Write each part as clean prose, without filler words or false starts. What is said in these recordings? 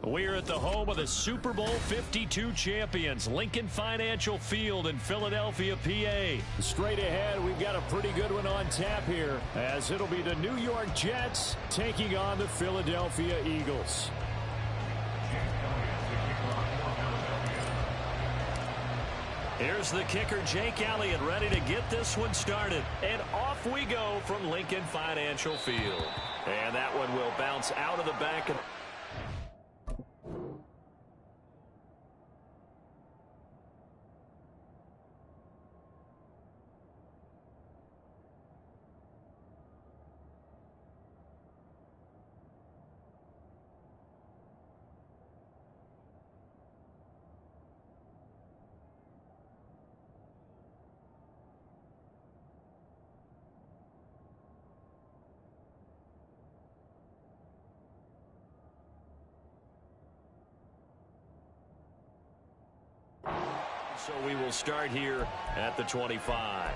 We're at the home of the Super Bowl 52 champions, Lincoln Financial Field in Philadelphia, PA. Straight ahead, we've got a pretty good one on tap here, as it'll be the New York Jets taking on the Philadelphia Eagles. Here's the kicker, Jake Elliott, ready to get this one started. And off we go from Lincoln Financial Field. And that one will bounce out of the back of... So we will start here at the 25.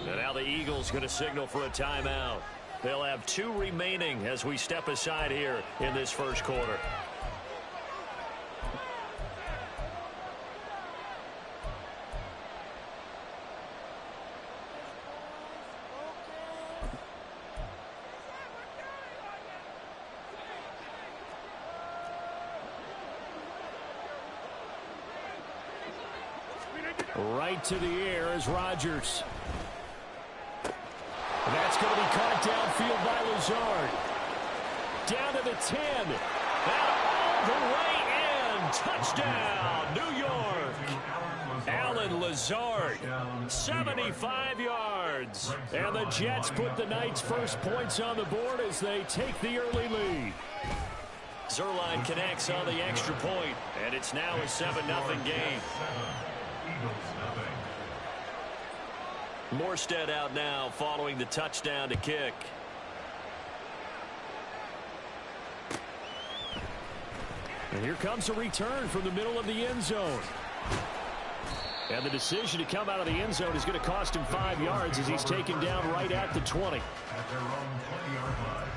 And now the Eagles going to signal for a timeout. They'll have 2 remaining as we step aside here in this first quarter. Right to the air is Rodgers. That's going to be caught downfield by Lazard. Down to the 10. And all the way in. Touchdown, New York. Alan Lazard, 75 yards. And the Jets put the Knights' first points on the board as they take the early lead. Zerline connects on the extra point, and it's now a 7-0 game. Morstead out now following the touchdown to kick. And here comes a return from the middle of the end zone. And the decision to come out of the end zone is going to cost him 5 yards as he's taken down right at the 20. At their own 20-yard line.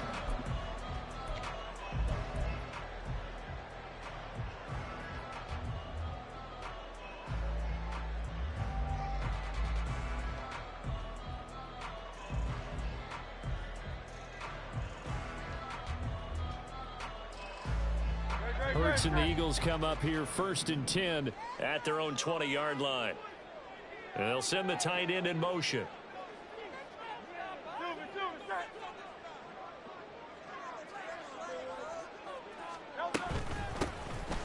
Hurts and the Eagles come up here 1st and 10 at their own 20-yard line. And they'll send the tight end in motion.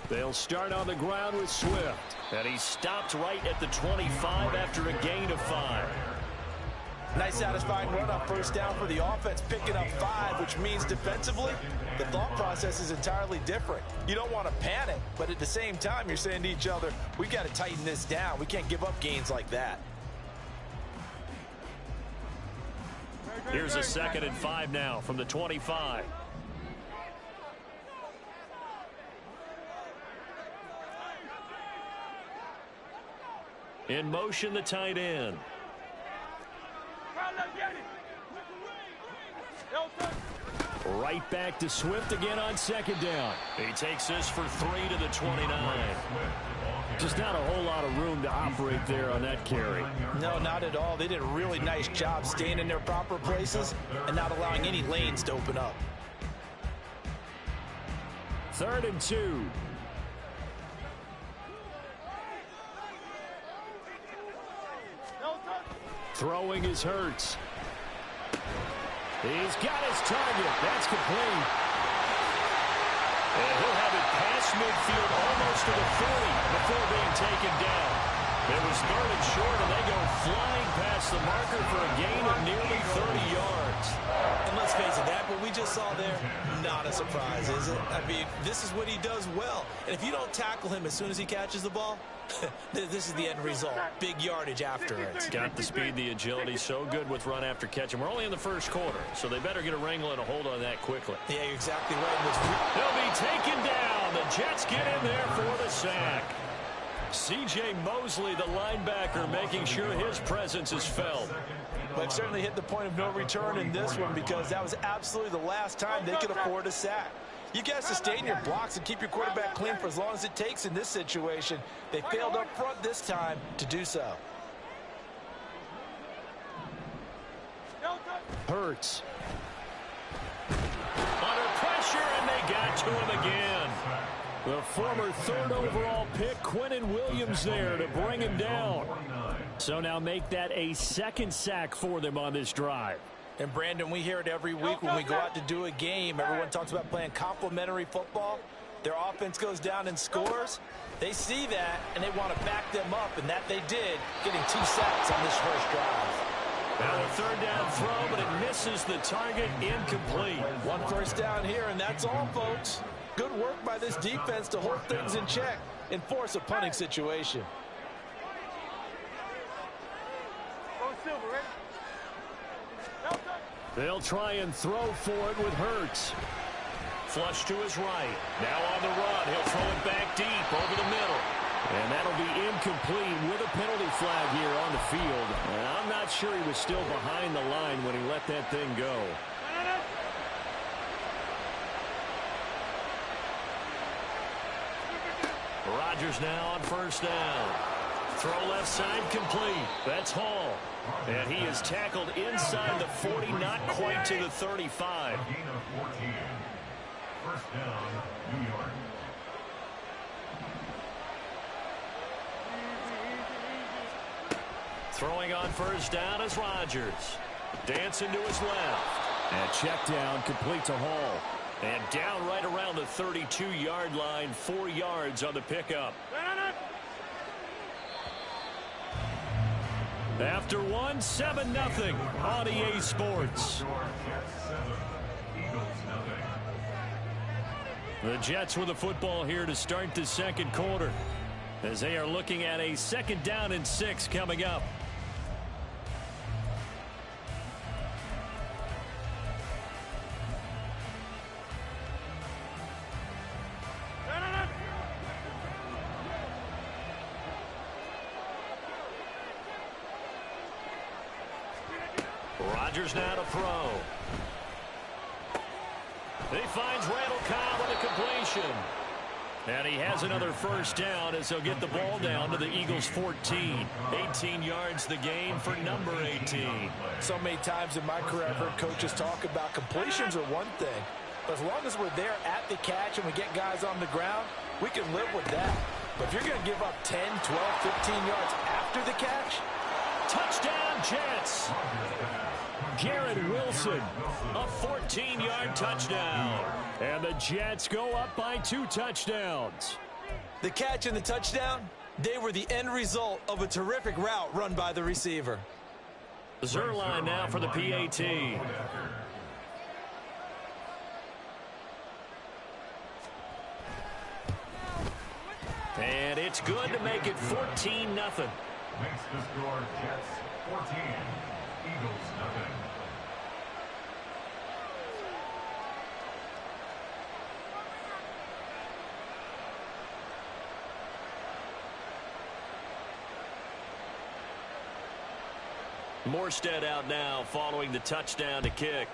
They'll start on the ground with Swift. And he stopped right at the 25 after a gain of 5. Nice satisfying run on first down for the offense, picking up 5, which means defensively, the thought process is entirely different. You don't want to panic, but at the same time, you're saying to each other, we've got to tighten this down. We can't give up gains like that. Here's a 2nd and 5 now from the 25. In motion, the tight end. Right back to Swift again on 2nd down. He takes this for 3 to the 29. Just not a whole lot of room to operate there on that carry. No, not at all. They did a really nice job staying in their proper places and not allowing any lanes to open up. 3rd and 2. Throwing is Hurts. He's got his target. That's complete. And he'll have it past midfield almost to the 40 before being taken down. It was 3rd and short, and they go flying past the marker for a gain of nearly 30 yards. And let's face it, that what we just saw there, not a surprise, is it? I mean, this is what he does well. And if you don't tackle him as soon as he catches the ball, this is the end result. Big yardage after it. Got the speed, the agility, so good with run after catch. And we're only in the first quarter, so they better get a wrangle and a hold on that quickly. Yeah, you're exactly right. He'll be taken down. The Jets get in there for the sack. C.J. Mosley, the linebacker, making sure his presence is felt. But certainly hit the point of no return in this one because that was absolutely the last time they could afford a sack. You got to sustain your blocks and keep your quarterback clean for as long as it takes in this situation. They failed up front this time to do so. Hurts. Under pressure, and they got to him again. The former third overall pick, Quinnen Williams, there to bring him down. So now make that a second sack for them on this drive. And, Brandon, we hear it every week when we go out to do a game. Everyone talks about playing complementary football. Their offense goes down and scores. They see that, and they want to back them up, and that they did, getting 2 sacks on this first drive. Now a third down throw, but it misses the target, incomplete. 1 first down here, and that's all, folks. Good work by this defense to hold things in check and force a punting situation. They'll try and throw for it with Hurts. Flush to his right. Now on the run. He'll throw it back deep over the middle. And that'll be incomplete with a penalty flag here on the field. And I'm not sure he was still behind the line when he let that thing go. Rodgers now on first down. Throw left side complete. That's Hall. And he is tackled inside the 40, not quite to the 35. Gain of 14. First down, New York. Throwing on first down is Rodgers. Dancing to his left. And check down complete to Hall. And down right around the 32-yard line, 4 yards on the pickup. After 7-0 on EA Sports. The Jets with the football here to start the second quarter, as they are looking at a 2nd down and 6 coming up. Rodgers now to throw. He finds Randall Cobb with a completion. And he has another first down as he'll get the ball down to the Eagles' 14. 18 yards the gain for number 18. So many times in my career, I've heard coaches talk about completions are one thing. But as long as we're there at the catch and we get guys on the ground, we can live with that. But if you're going to give up 10, 12, 15 yards after the catch, touchdown Jets. Garrett Wilson, a 14-yard touchdown. And the Jets go up by 2 touchdowns. The catch and the touchdown, they were the end result of a terrific route run by the receiver. Zerline now for the PAT. And it's good to make it 14-0. Makes the score Jets 14, Eagles nothing. Morstead out now following the touchdown to kick.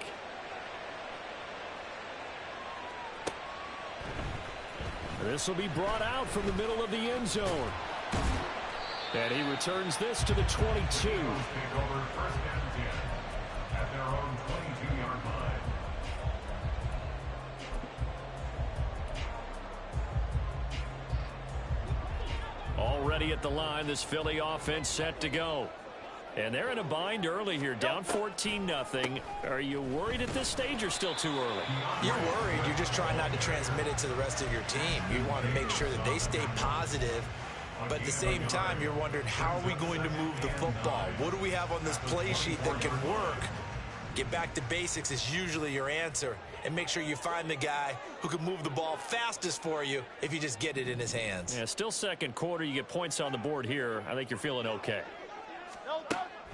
This will be brought out from the middle of the end zone. And he returns this to the 22. Take over first and 10 at their own 22-yard line. Already at the line, this Philly offense set to go. And they're in a bind early here, down 14-0. Are you worried at this stage or still too early? You're worried. You're just trying not to transmit it to the rest of your team. You want to make sure that they stay positive. But at the same time, you're wondering, how are we going to move the football? What do we have on this play sheet that can work Get back to basics is usually your answer, and make sure you find the guy who can move the ball fastest for you if you just get it in his hands. Yeah, still second quarter. You get points on the board here. I think you're feeling okay.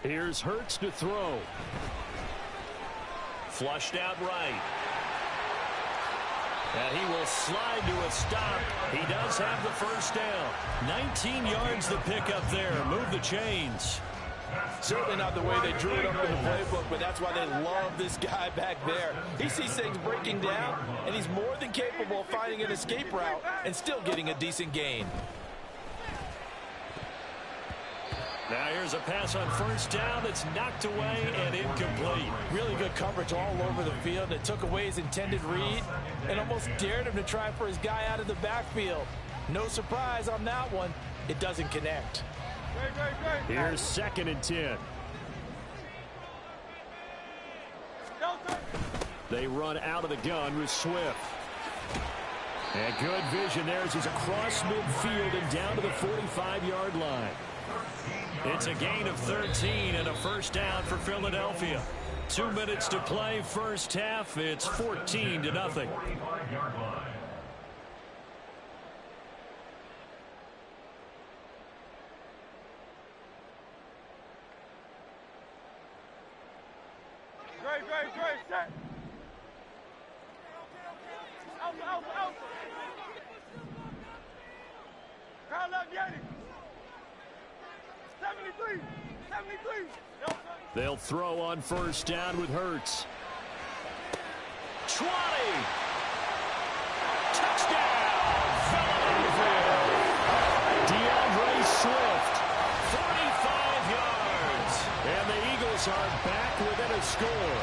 Here's Hurts to throw. Flushed out right. And he will slide to a stop. He does have the first down. 19 yards the pickup there. Move the chains. Certainly not the way they drew it up in the playbook, but that's why they love this guy back there. He sees things breaking down, and he's more than capable of finding an escape route and still getting a decent gain. Now here's a pass on first down that's knocked away and incomplete. Really good coverage all over the field. It took away his intended read and almost dared him to try for his guy out of the backfield. No surprise on that one. It doesn't connect. Here's 2nd and 10. They run out of the gun with Swift. And good vision there as he's across midfield and down to the 45-yard line. It's a gain of 13 and a first down for Philadelphia. 2 minutes to play first half. It's 14-0. Great, set. Out. Crowd left, Yanni. 73. They'll throw on first down with Hurts. 20. Touchdown, Philadelphia. DeAndre Swift, 45 yards. And the Eagles are back within a score.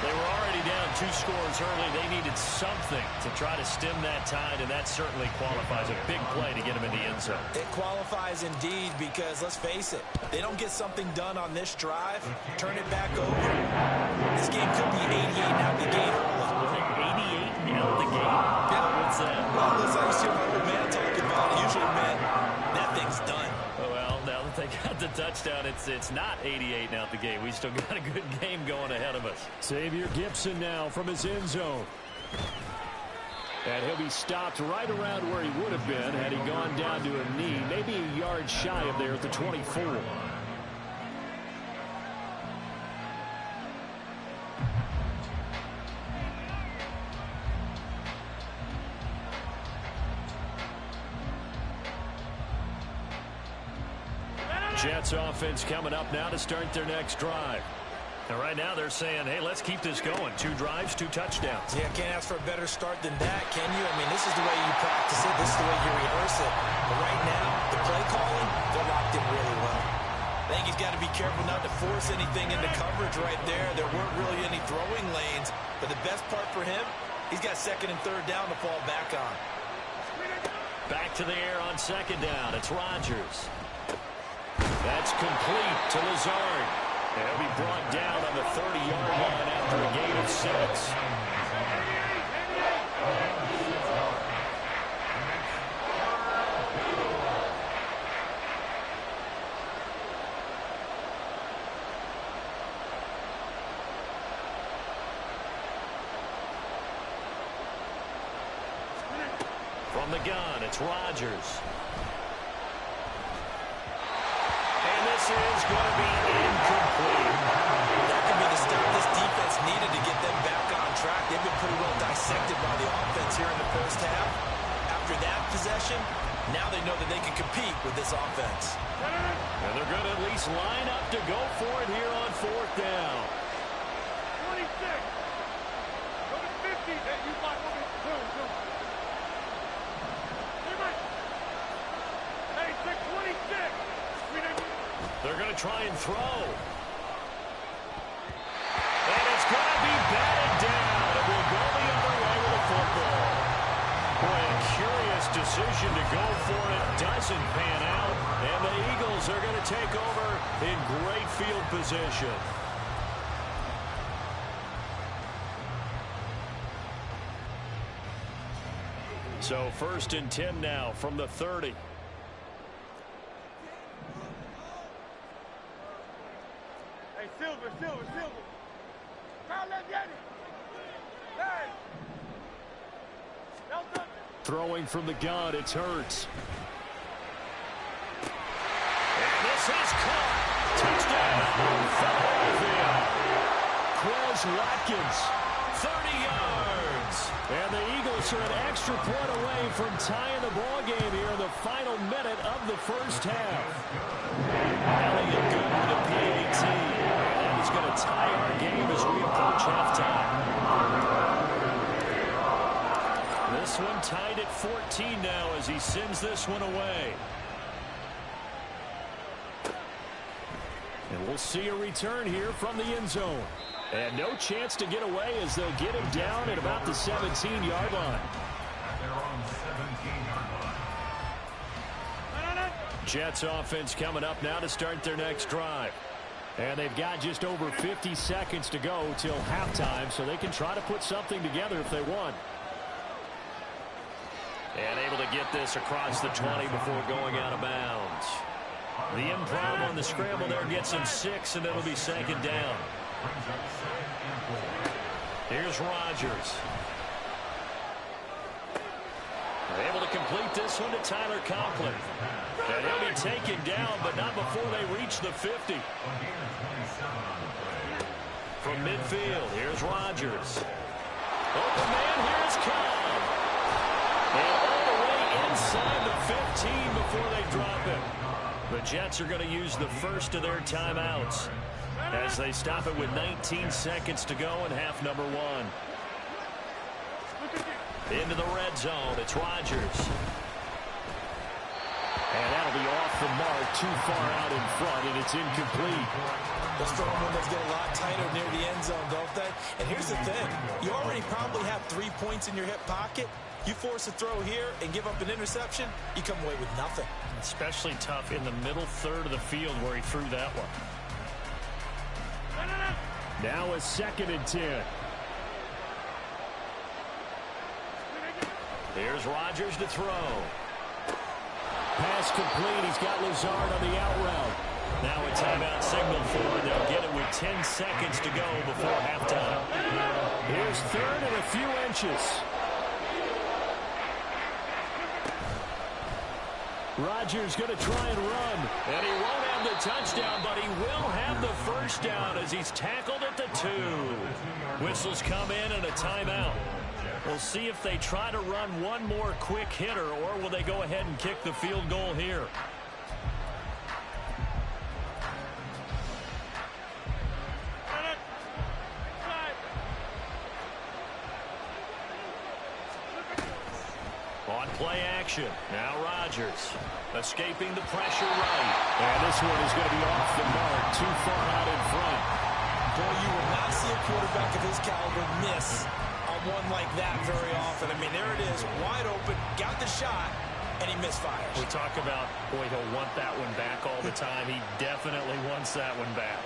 They were already down 2 scores early. They needed something to try to stem that tide, and that certainly qualifies. A big play to get them in the end zone. It qualifies indeed because, let's face it, they don't get something done on this drive, turn it back over. This game could be 88 out the gate early. 88 out the gate? Yeah. What's that? Well, listen, I used to hear my old man talking about it. Usually meant that thing's done. Oh, well, now that they got the touchdown, it's not 88 out the gate. We still got a good game going ahead of us. Xavier Gibson now from his end zone. And he'll be stopped right around where he would have been had he gone down to a knee, maybe a yard shy of there at the 24. Jets offense coming up now to start their next drive. And right now they're saying, hey, let's keep this going. 2 drives, 2 touchdowns. Yeah, can't ask for a better start than that, can you? I mean, this is the way you practice it. This is the way you rehearse it. But right now, the play calling, they're locked in really well. I think he's got to be careful not to force anything into coverage right there. There weren't really any throwing lanes. But the best part for him, he's got 2nd and 3rd down to fall back on. Back to the air on 2nd down. It's Rodgers. That's complete to Lazard. He'll be brought down on the 30-yard line after a gain of 6. From the gun, it's Rodgers. And this is going to be incomplete. That could be the stop this defense needed to get them back on track. They've been pretty well dissected by the offense here in the first half. After that possession, now they know that they can compete with this offense. And they're going to at least line up to go for it here on 4th down. 26. Go to 50. Then you block over 2. Hey, 26. They're going to try and throw. And it's going to be batted down. It will go the other way with the football. Boy, a curious decision to go for it. Doesn't pan out. And the Eagles are going to take over in great field position. So 1st and 10 now from the 30. Hey, Silver. Throwing from the gun, it's Hurts. And this is caught. Touchdown, Philadelphia. Quez Watkins. 30 yards. And the Eagles are an extra point away from tying the ball game here in the final minute of the first half. Elliott good with a PAT. And he's going to tie our game as we approach halftime. This one tied at 14 now as he sends this one away. And we'll see a return here from the end zone. And no chance to get away as they'll get him down at about the 17-yard line. They're on 17-yard line. Jets offense coming up now to start their next drive. And they've got just over 50 seconds to go till halftime, so they can try to put something together if they want. And able to get this across the 20 before going out of bounds. The improv on the scramble there gets him 6, and it'll be second down. Here's Rodgers. Able to complete this one to Tyler Conklin. And he'll be taken down, but not before they reach the 50. From midfield, here's Rodgers. Open man, here's Cobb. And all the way inside the 15 before they drop him. The Jets are going to use the first of their timeouts as they stop it with 19 seconds to go in half number 1. Into the red zone, it's Rodgers. And that'll be off the mark, too far out in front, and it's incomplete. Those throwing windows get a lot tighter near the end zone, don't they? And here's the thing. You already probably have 3 points in your hip pocket. You force a throw here and give up an interception, you come away with nothing. Especially tough in the middle third of the field where he threw that one. Now a 2nd and 10. Here's Rodgers to throw. Pass complete. He's got Lazard on the out route. Now a timeout signal for him. They'll get it with 10 seconds to go before halftime. Here's 3rd and a few inches. Rodgers going to try and run. And he won't have the touchdown, but he will have the first down as he's tackled at the 2. Whistles come in and a timeout. We'll see if they try to run one more quick hitter, or will they go ahead and kick the field goal here. On play action, now Rodgers escaping the pressure right. And this one is going to be off the mark, too far out in front. Boy, you will not see a quarterback of his caliber miss on one like that very often. I mean, there it is, wide open, got the shot, and he misfires. We talk about, boy, he'll want that one back all the time. He definitely wants that one back.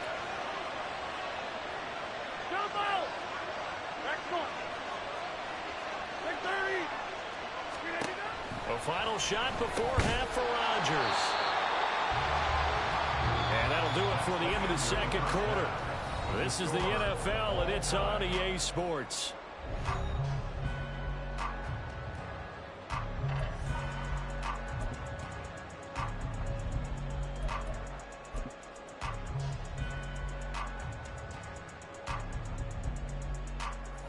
A final shot before half for Rodgers. And that'll do it for the end of the second quarter. This is the NFL, and it's on EA Sports.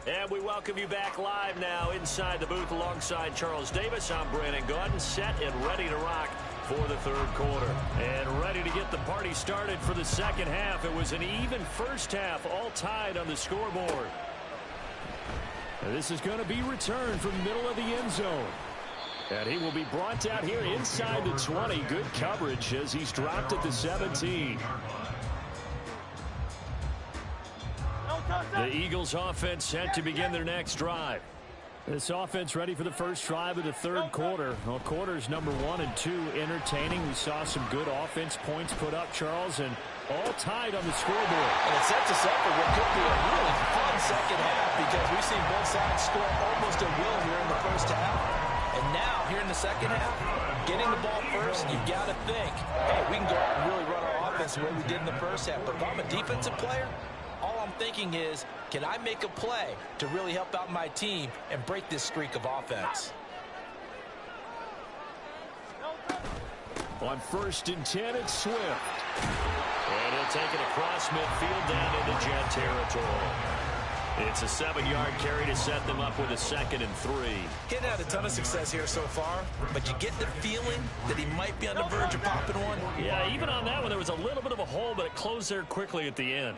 And we welcome you back live now inside the booth alongside Charles Davis. I'm Brandon Gordon, set and ready to rock for the third quarter. And ready to get the party started for the second half. It was an even first half, all tied on the scoreboard. And this is going to be returned from the middle of the end zone. And he will be brought down here inside the 20. Good coverage as he's dropped at the 17. The Eagles offense set to begin their next drive. This offense ready for the first drive of the third quarter. Well, quarters number 1 and 2 entertaining. We saw some good offense points put up, Charles, and all tied on the scoreboard. And it sets us up for what could be a really fun second half because we've seen both sides score almost at will here in the first half. And now, here in the second half, getting the ball first, you've got to think, hey, we can go out and really run our offense the way we did in the first half. But if I'm a defensive player, all I'm thinking is, can I make a play to really help out my team and break this streak of offense? On 1st and 10, it's Swift. And he'll take it across midfield down into Jet territory. It's a 7-yard carry to set them up with a 2nd and 3. He hadn't had a ton of success here so far, but you get the feeling that he might be on the verge of popping one. Yeah, even on that one, there was a little bit of a hole, but it closed there quickly at the end.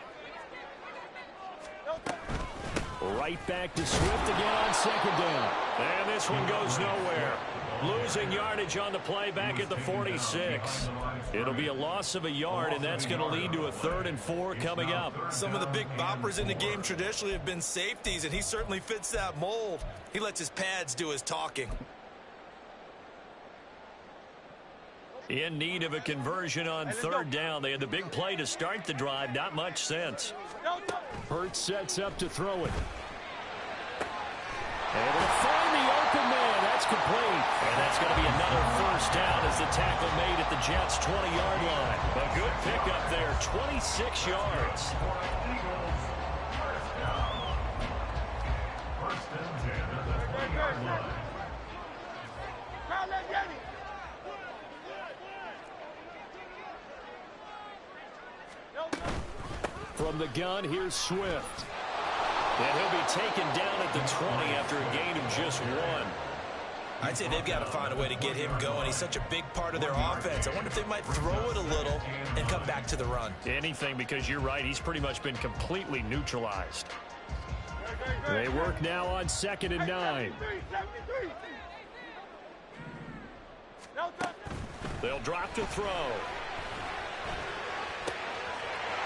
Right back to Swift again on 2nd down. And this one goes nowhere. Losing yardage on the play back at the 46. It'll be a loss of a yard, and that's going to lead to a 3rd and 4 coming up. Some of the big boppers in the game traditionally have been safeties, and he certainly fits that mold. He lets his pads do his talking. In need of a conversion on 3rd down. They had the big play to start the drive. Not much sense. Hurts sets up to throw it. Able to find the open man. That's complete. And that's going to be another 1st down as the tackle made at the Jets' 20-yard line. A good pickup there, 26 yards. First and 10 at the 20-yard line. From the gun, here's Swift. And he'll be taken down at the 20 after a gain of just 1. I'd say they've got to find a way to get him going. He's such a big part of their offense. I wonder if they might throw it a little and come back to the run. Anything, because you're right. He's pretty much been completely neutralized. They work now on 2nd and 9. They'll drop to throw.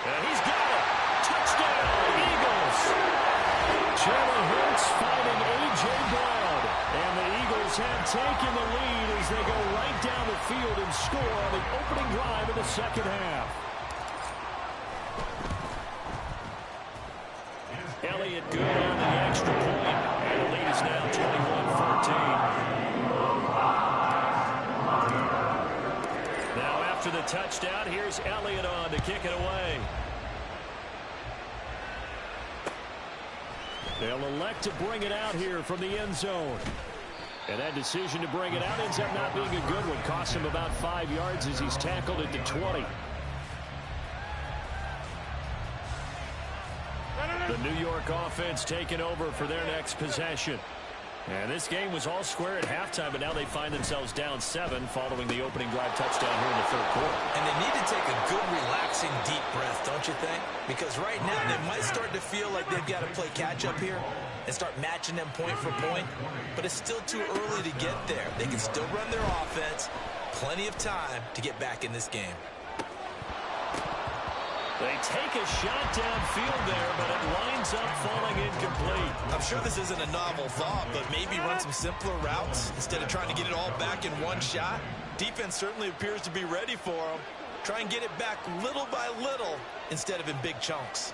And he's got it. Touchdown, Eagles. Jalen Hurts fighting A.J. Brown. And the Eagles have taken the lead as they go right down the field and score on the opening drive of the 2nd half. Elliott good on the extra point. And the lead is now 21-14. Now after the touchdown, here's Elliott on to kick it away. They'll elect to bring it out here from the end zone. And that decision to bring it out ends up not being a good one. Costs him about 5 yards as he's tackled at the 20. The New York offense taking over for their next possession. And this game was all square at halftime, but now they find themselves down 7 following the opening drive touchdown here in the 3rd quarter. And they need to take a good, relaxing, deep breath, don't you think? Because right now they might start to feel like they've got to play catch-up here and start matching them point for point. But it's still too early to get there. They can still run their offense. Plenty of time to get back in this game. They take a shot downfield there, but it winds up falling incomplete. I'm sure this isn't a novel thought, but maybe run some simpler routes instead of trying to get it all back in one shot. Defense certainly appears to be ready for them. Try and get it back little by little instead of in big chunks.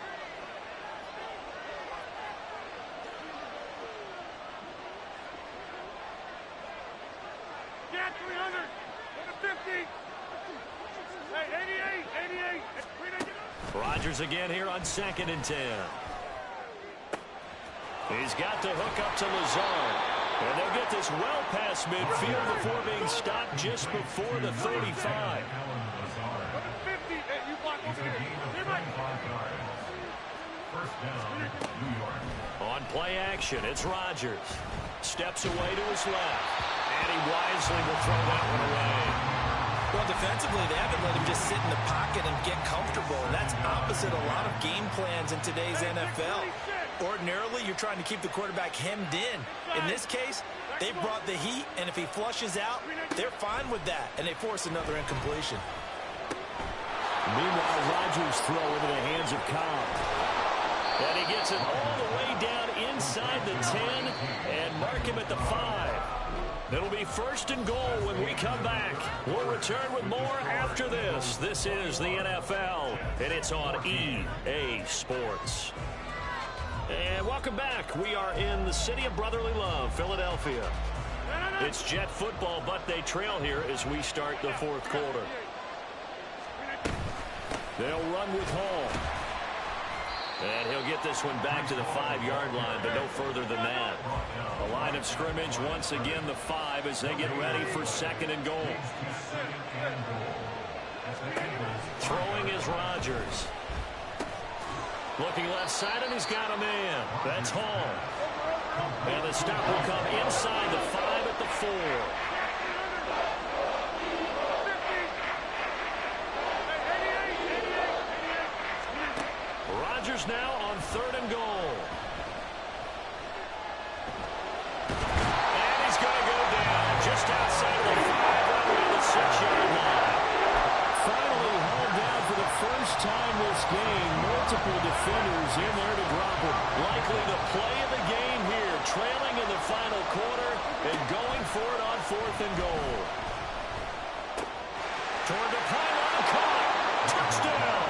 Get 300. Go to 50. Hey, 88. Rodgers again here on 2nd and 10. He's got the hook up to Lazard. And they'll get this well past midfield before being stopped just before the 35. On play action, it's Rodgers. Steps away to his left. And he wisely will throw that one away. Well, defensively, they haven't let him just sit in the pocket and get comfortable, and that's opposite a lot of game plans in today's NFL. Ordinarily, you're trying to keep the quarterback hemmed in. In this case, they brought the heat, and if he flushes out, they're fine with that, and they force another incompletion. Meanwhile, Rodgers' throw into the hands of Cobb. And he gets it all the way down inside the 10 and mark him at the 5. It'll be 1st and goal when we come back. We'll return with more after this. This is the NFL, and it's on EA Sports. And welcome back. We are in the city of brotherly love, Philadelphia. It's Jet football, but they trail here as we start the 4th quarter. They'll run with Hall. And he'll get this one back to the 5-yard line, but no further than that. The line of scrimmage, once again, the 5 as they get ready for 2nd and goal. Throwing is Rodgers. Looking left side, and he's got a man. That's Hall. And the stop will come inside the 5 at the 4. Rodgers now on 3rd and goal. And he's going to go down just outside of the 5, right around the 6-yard line. Finally hauled down for the first time this game. Multiple defenders in there to drop him. Likely the play of the game here, trailing in the final quarter and going for it on 4th and goal. Toward the pylon, caught. Touchdown.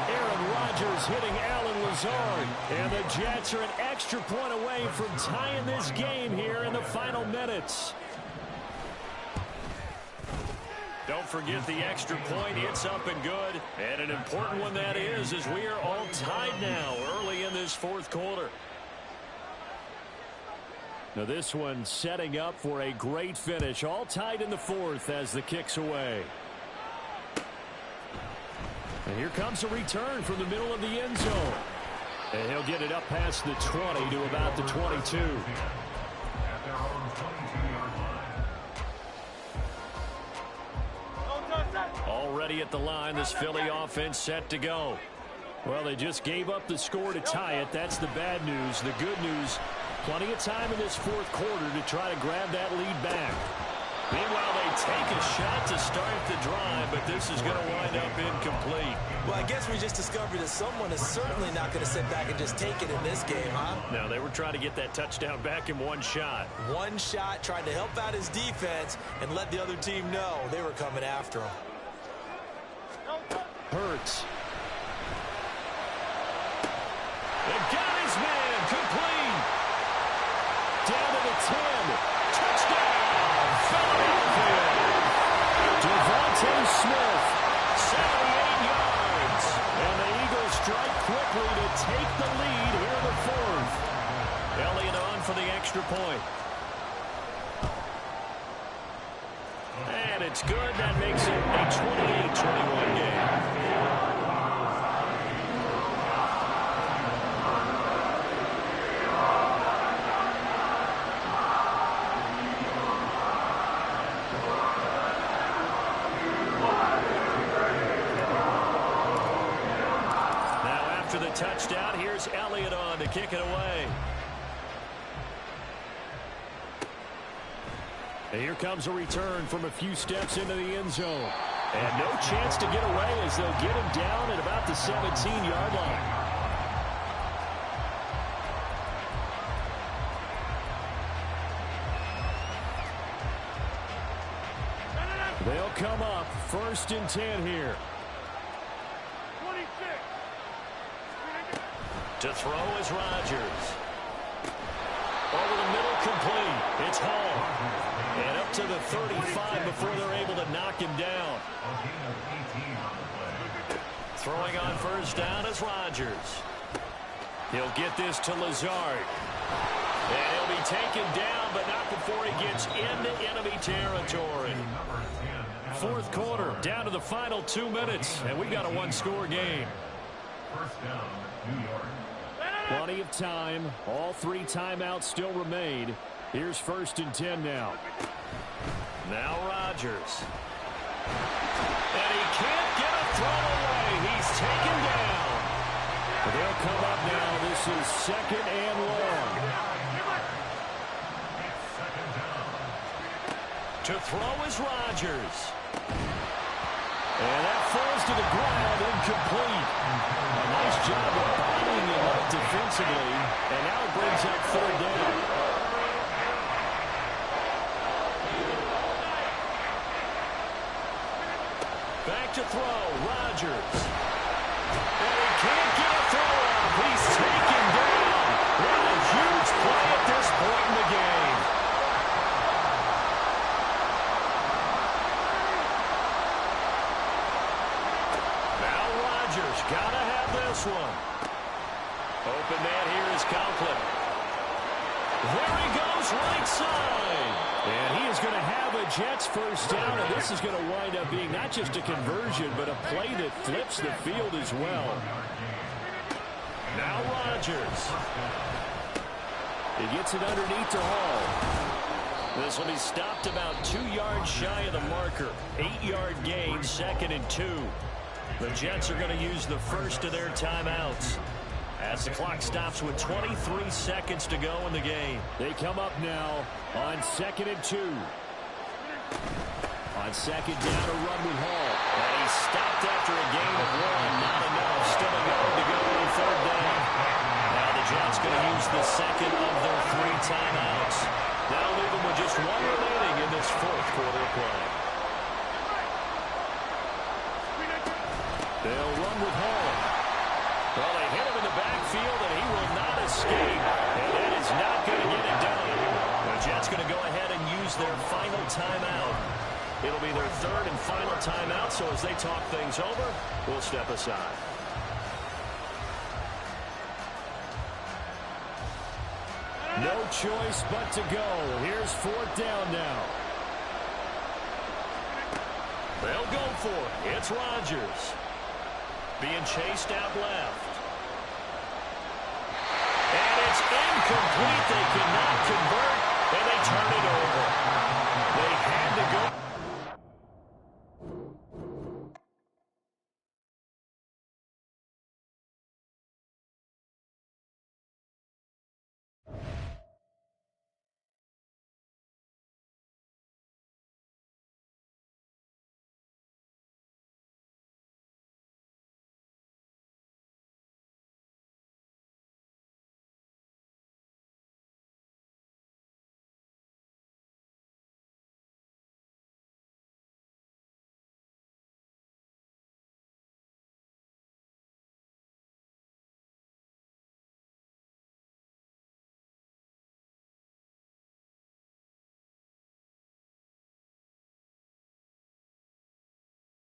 Aaron Rodgers hitting Alan Lazard. And the Jets are an extra point away from tying this game here in the final minutes. Don't forget the extra point. It's up and good. And an important one that is, as we are all tied now early in this 4th quarter. Now this one setting up for a great finish. All tied in the 4th as the kick's away. And here comes a return from the middle of the end zone. And he'll get it up past the 20 to about the 22. Already at the line, this Philly offense set to go. Well, they just gave up the score to tie it. That's the bad news. The good news, plenty of time in this 4th quarter to try to grab that lead back. Meanwhile, they take a shot to start the drive, but this is going to wind up incomplete. Well, I guess we just discovered that someone is certainly not going to sit back and just take it in this game, huh? No, they were trying to get that touchdown back in one shot. One shot, trying to help out his defense and let the other team know they were coming after him. Hurts. They got his man, complete. Down to the 10. Touchdown, Philadelphia. Devontae Smith. 78 yards. And the Eagles strike quickly to take the lead here in the 4th. Elliott on for the extra point. And it's good. That makes it a 28-21 game. Touchdown. Here's Elliott on to kick it away. And here comes a return from a few steps into the end zone. And no chance to get away as they'll get him down at about the 17-yard line. They'll come up 1st and 10 here. To throw is Rodgers. Over the middle, complete. It's Hall. And up to the 35 before they're able to knock him down. Throwing on 1st down is Rodgers. He'll get this to Lazard. And he'll be taken down, but not before he gets into enemy territory. 4th quarter, down to the final 2 minutes, and we've got a 1-score game. First down, New York. Plenty of time. All 3 timeouts still remain. Here's 1st and 10 now. Now Rodgers. And he can't get a throw away. He's taken down. They'll come up now. This is 2nd and long. To throw is Rodgers. And that falls to the ground, incomplete. A nice job of bottling him up defensively. And now it brings up 3rd down. Back to throw, Rodgers. And he can't get a throw off. He's taken down. What a huge play at this point in the game. Now Rodgers got to have this one. Open man here is Conklin. There he goes, right side. And he is going to have a Jets first down, and this is going to wind up being not just a conversion, but a play that flips the field as well. Now Rodgers. He gets it underneath to Hall. This will be stopped about 2 yards shy of the marker. 8-yard gain, 2nd and 2. The Jets are going to use the first of their timeouts as the clock stops with 23 seconds to go in the game. They come up now on 2nd and 2. On 2nd down, a run with Hall. And he stopped after a gain of 1. Not enough. Still a yard to go on 3rd down. Now the Jets going to use the second of their 3 timeouts. That'll leave them with just 1 remaining in this 4th quarter play. They'll run with Hall. Well, they hit him in the backfield, and he will not escape. And that is not going to get it done. The Jets going to go ahead and use their final timeout. It'll be their 3rd and final timeout, so as they talk things over, we'll step aside. No choice but to go. Here's 4th down now. They'll go for it. It's Rodgers. Being chased out left. And it's incomplete. They cannot convert, and they turn it over. They had to go.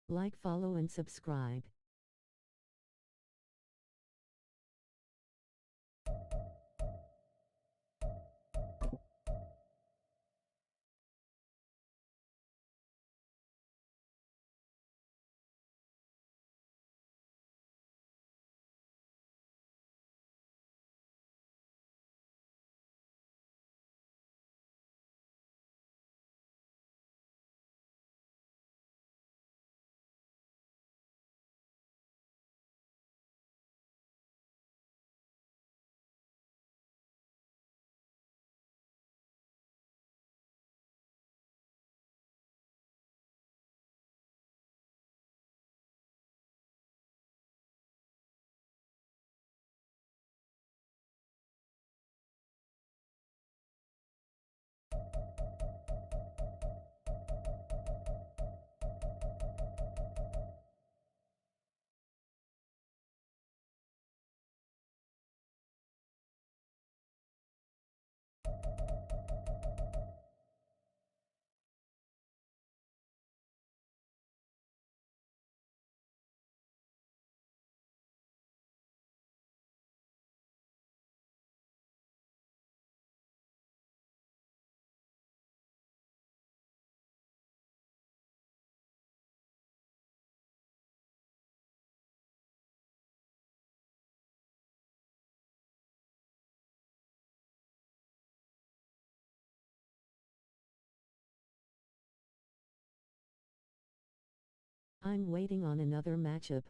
Like, follow, and subscribe. I'm waiting on another matchup.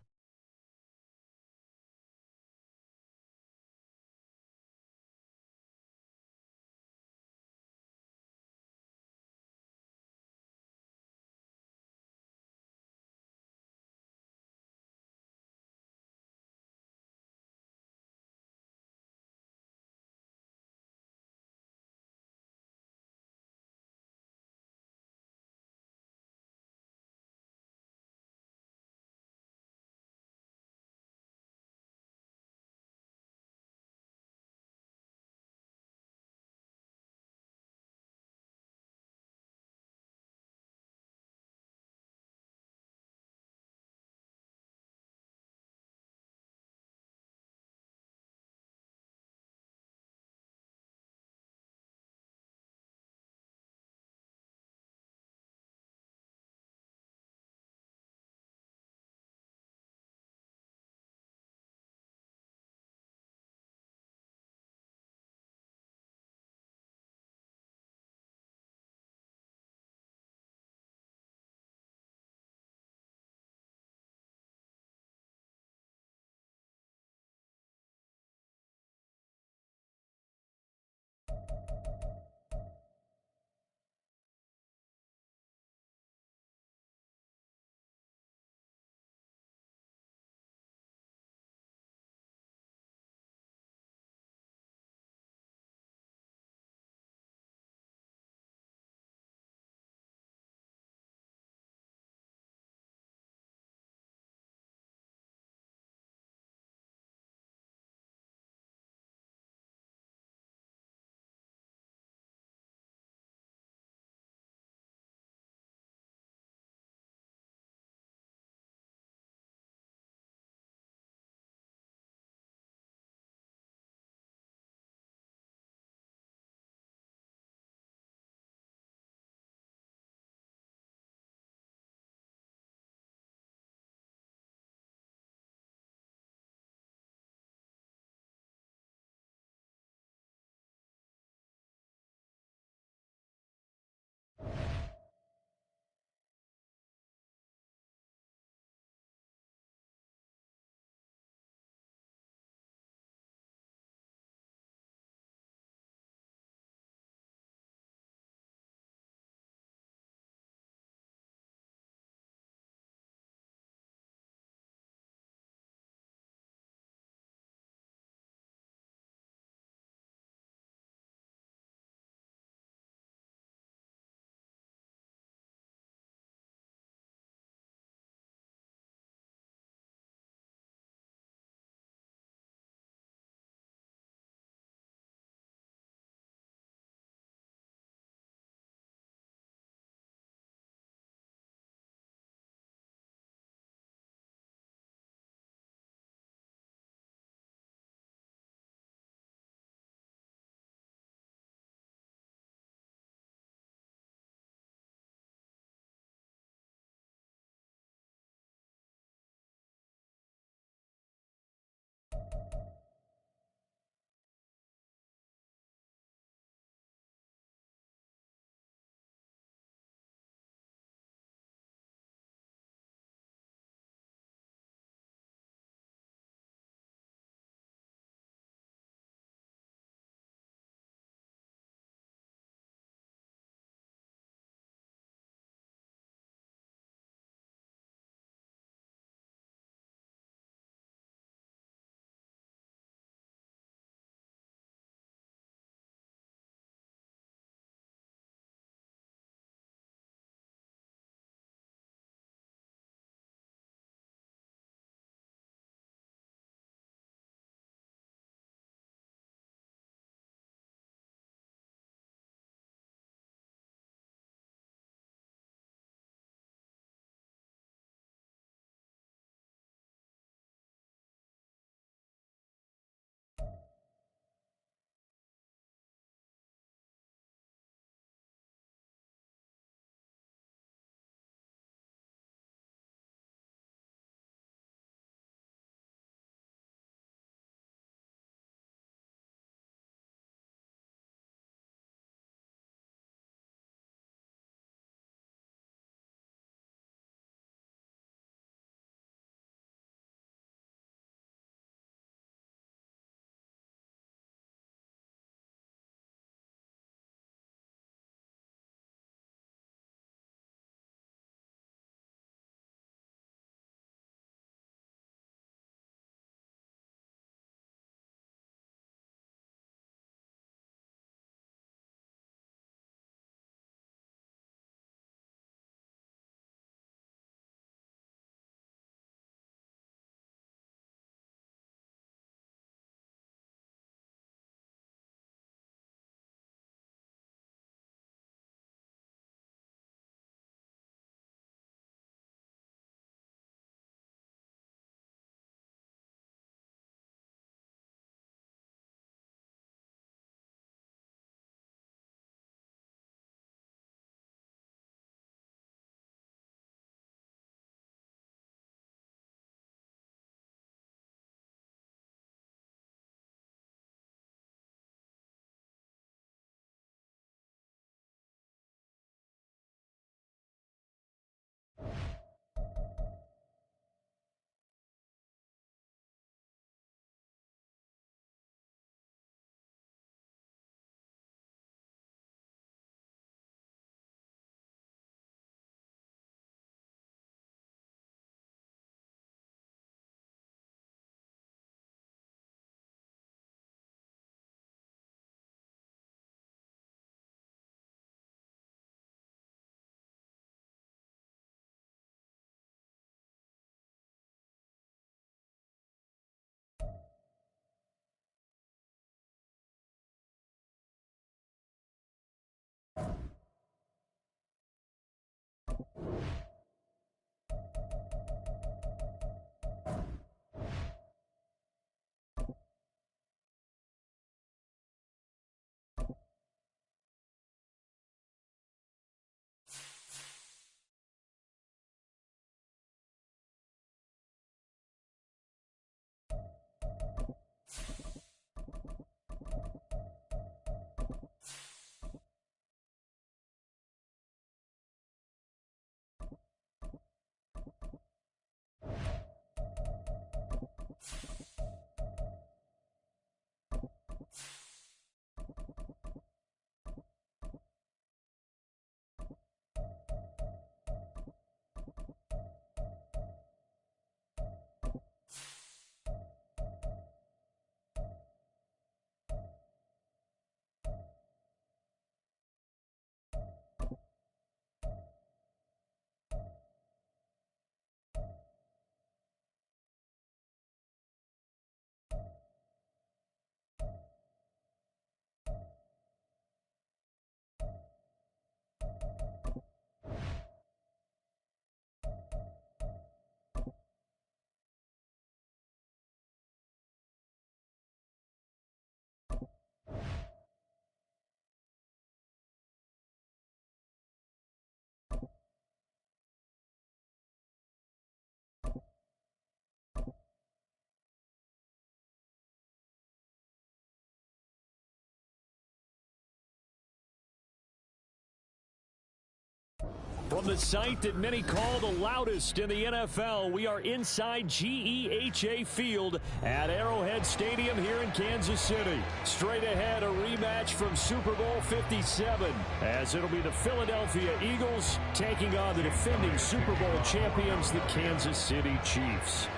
From the site that many call the loudest in the NFL, we are inside GEHA Field at Arrowhead Stadium here in Kansas City. Straight ahead, a rematch from Super Bowl 57, as it'll be the Philadelphia Eagles taking on the defending Super Bowl champions, the Kansas City Chiefs.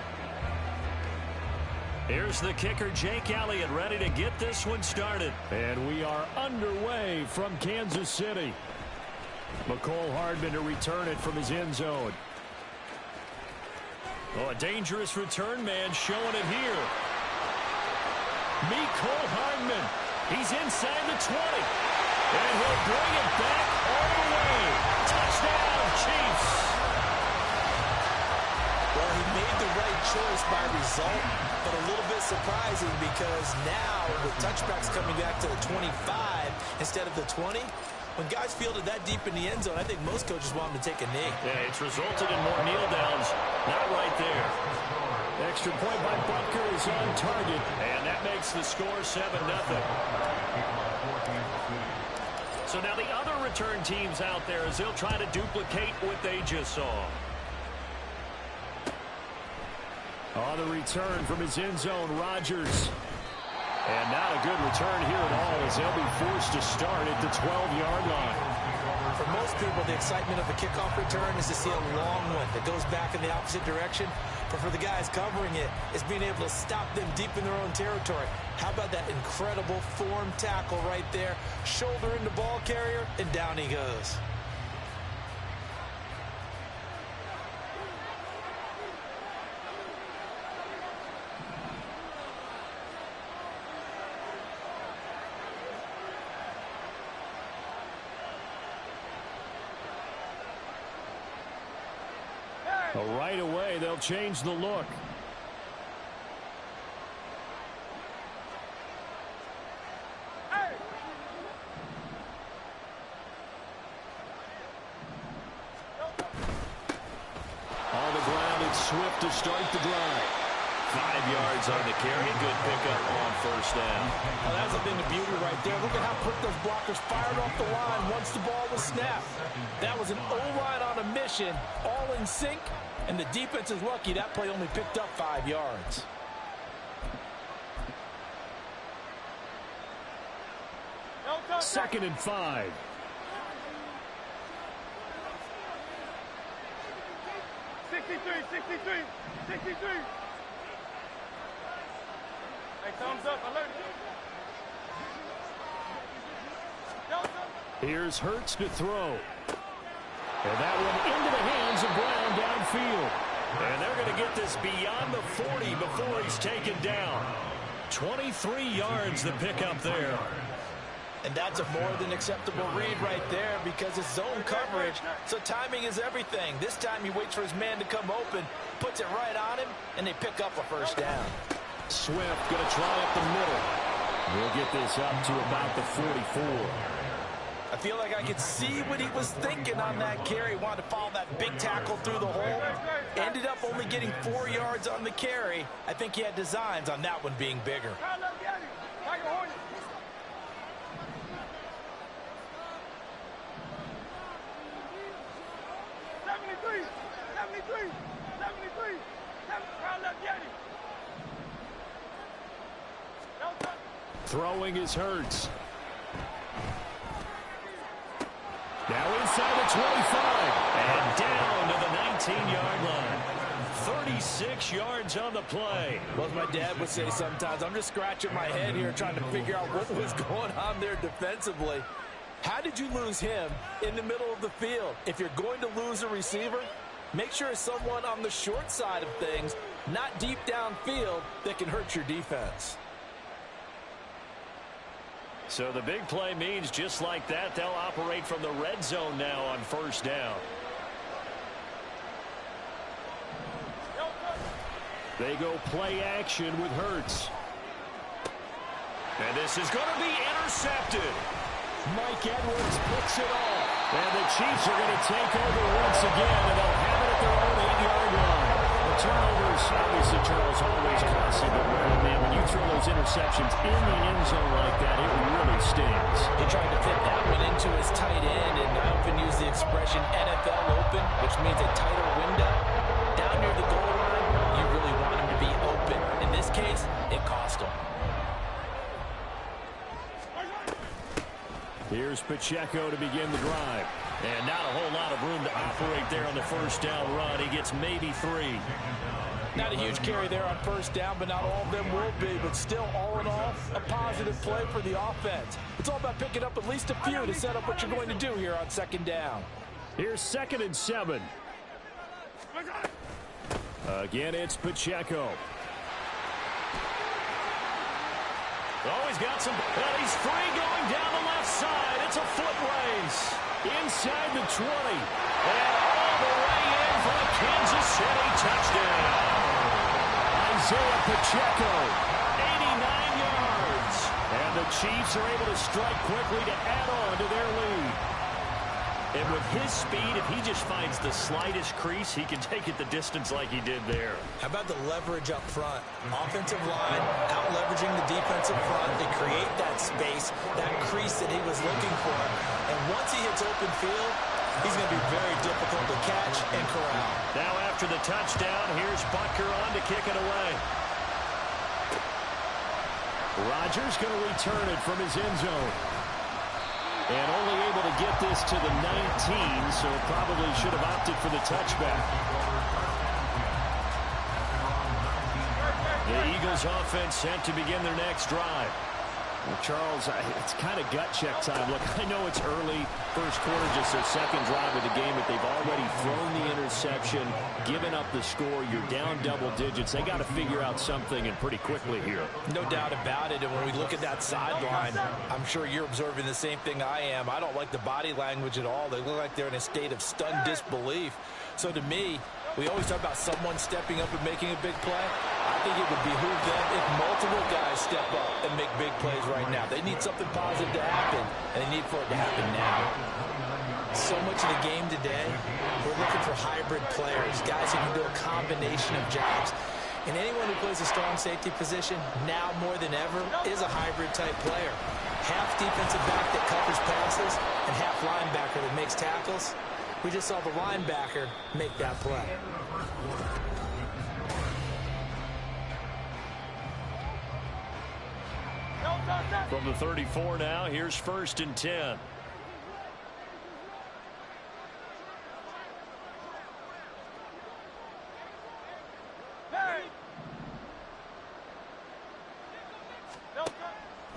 Here's the kicker, Jake Elliott, ready to get this one started. And we are underway from Kansas City. McCole Hardman to return it from his end zone. Oh, a dangerous return man showing it here. McCole Hardman. He's inside the 20. And he'll bring it back all the way. Touchdown, Chiefs. Well, he made the right choice by result, but a little bit surprising because now with touchbacks coming back to the 25 instead of the 20, when guys fielded that deep in the end zone, I think most coaches want them to take a knee. Yeah, it's resulted in more kneel downs. Not right there. Extra point by Butker is on target. And that makes the score 7-0. So now the other return teams out there as they'll try to duplicate what they just saw. On the return from his end zone, Rodgers. And not a good return here at all as they'll be forced to start at the 12-yard line. For most people, the excitement of the kickoff return is to see a long one that goes back in the opposite direction. But for the guys covering it, it's being able to stop them deep in their own territory. How about that incredible form tackle right there? Shoulder in the ball carrier, and down he goes. Right away, they'll change the look. On the ground, it's Swift to start the drive. 5 yards on the carry. Good pickup on first down. Well, that's a thing of beauty right there. Look at how quick those blockers fired off the line once the ball was snapped. That was an O-line on a mission, all in sync, and the defense is lucky that play only picked up 5 yards. Second and 5. Hey, thumbs up, alert. Here's Hurts to throw. And that one into the hands of Brown downfield. And they're going to get this beyond the 40 before he's taken down. 23 yards the pickup there. And that's a more than acceptable read right there because it's zone coverage, so timing is everything. This time he waits for his man to come open, puts it right on him, and they pick up a first down. Swift going to try up the middle. We'll get this up to about the 44. I feel like I could see what he was thinking on that carry. Wanted to follow that big tackle through the hole. Ended up only getting 4 yards on the carry. I think he had designs on that one being bigger. Throwing his Hurts. Now inside the 25. And down to the 19-yard line. 36 yards on the play. Well, as my dad would say sometimes, I'm just scratching my head here trying to figure out what was going on there defensively. How did you lose him in the middle of the field? If you're going to lose a receiver, make sure it's someone on the short side of things, not deep downfield, that can hurt your defense. So the big play means just like that, they'll operate from the red zone now on first down. They go play action with Hurts. And this is going to be intercepted. Mike Edwards picks it off. And the Chiefs are going to take over once again, and they'll have it at their own 8-yard line. The turnovers, obviously, Charles, always costly, but man, when you throw those interceptions in the end zone like that, it really stings. He tried to fit that one into his tight end, and I often use the expression NFL wall open, which means a tighter window. Down near the goal line, you really want him to be open. In this case, it cost him. Here's Pacheco to begin the drive. And not a whole lot of room to operate there on the first down run. He gets maybe 3. Not a huge carry there on first down, but not all of them will be. But still, all in all, a positive play for the offense. It's all about picking up at least a few to set up what you're going to do here on second down. Here's 2nd and 7. Again, it's Pacheco. Oh, he's got some. And he's free going down the left side. It's a foot race. Inside the 20. And all the way in for a Kansas City touchdown. Isaiah Pacheco, 89 yards. And the Chiefs are able to strike quickly to add on to their lead. And with his speed, if he just finds the slightest crease, he can take it the distance like he did there. How about the leverage up front? Offensive line out-leveraging the defensive front. They create that space, that crease that he was looking for. And once he hits open field, he's going to be very difficult to catch and corral. Now after the touchdown, here's Butker on to kick it away. Rodgers going to return it from his end zone. And only able to get this to the 19, so probably should have opted for the touchback. The Eagles offense set to begin their next drive. Well, Charles, it's kind of gut check time. Look, I know it's early, first quarter, just their second drive of the game, but they've already thrown the interception, given up the score. You're down double digits. They got to figure out something, and pretty quickly here. No doubt about it. And when we look at that sideline, I'm sure you're observing the same thing I am. I don't like the body language at all. They look like they're in a state of stunned disbelief. So to me, we always talk about someone stepping up and making a big play. I think it would behoove them if multiple guys step up and make big plays right now. They need something positive to happen, and they need for it to happen now. So much of the game today, we're looking for hybrid players, guys who can do a combination of jobs. And anyone who plays a strong safety position, now more than ever, is a hybrid-type player. Half defensive back that covers passes and half linebacker that makes tackles. We just saw the linebacker make that play. From the 34 now, here's 1st and 10.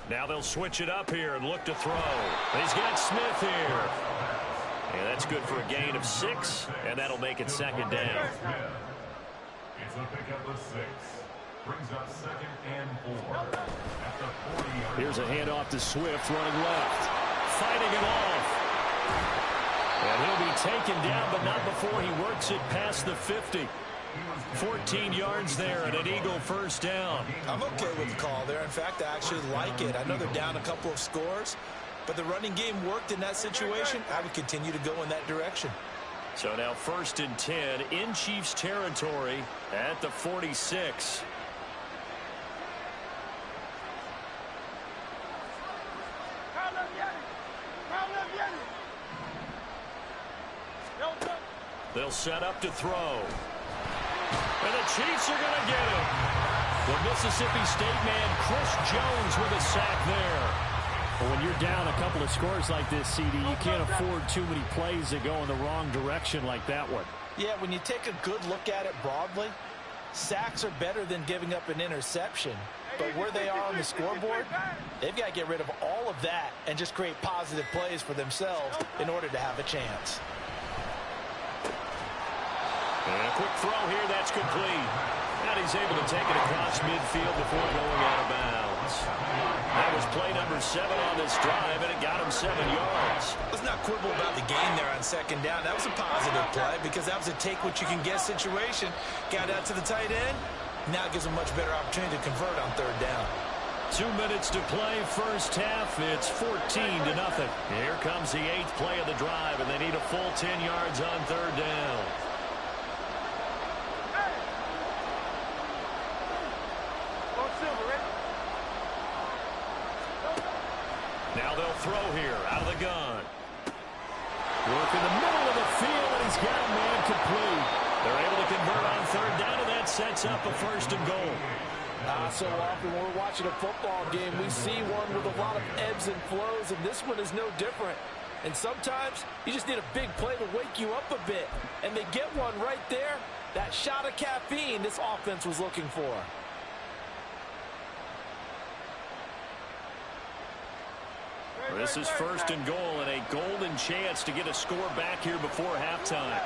Now they'll switch it up here and look to throw. He's got Smith here. And that's good for a gain of 6, and that'll make it 2nd down. It's a pickup of 6. Brings up 2nd and 4. At the 40-yard. Here's a handoff to Swift running left. Fighting it off. And he'll be taken down, but not before he works it past the 50. 14 yards there and an Eagle first down. I'm okay with the call there. In fact, I actually like it. I know they're down a couple of scores, but the running game worked in that situation. I would continue to go in that direction. So now 1st and 10 in Chiefs territory at the 46. They'll set up to throw. And the Chiefs are going to get it. The Mississippi State man, Chris Jones, with a sack there. Well, when you're down a couple of scores like this, CD, you can't afford too many plays that go in the wrong direction like that one. Yeah, when you take a good look at it broadly, sacks are better than giving up an interception. But where they are on the scoreboard, they've got to get rid of all of that and just create positive plays for themselves in order to have a chance. And a quick throw here, that's complete. And he's able to take it across midfield before going out of bounds. That was play number 7 on this drive, and it got him 7 yards. Let's not quibble about the gain there on 2nd down. That was a positive play because that was a take-what-you-can-get situation. Got out to the tight end. Now it gives them a much better opportunity to convert on 3rd down. 2 minutes to play first half. It's 14-0. Here comes the 8th play of the drive, and they need a full 10 yards on 3rd down. Now they'll throw here out of the gun. Work in the middle of the field, and he's got a man complete. They're able to convert on third down, and that sets up a first and goal. So often when we're watching a football game, we see one with a lot of ebbs and flows, and this one is no different. And sometimes you just need a big play to wake you up a bit. And they get one right there. That shot of caffeine this offense was looking for. This is first and goal, and a golden chance to get a score back here before halftime.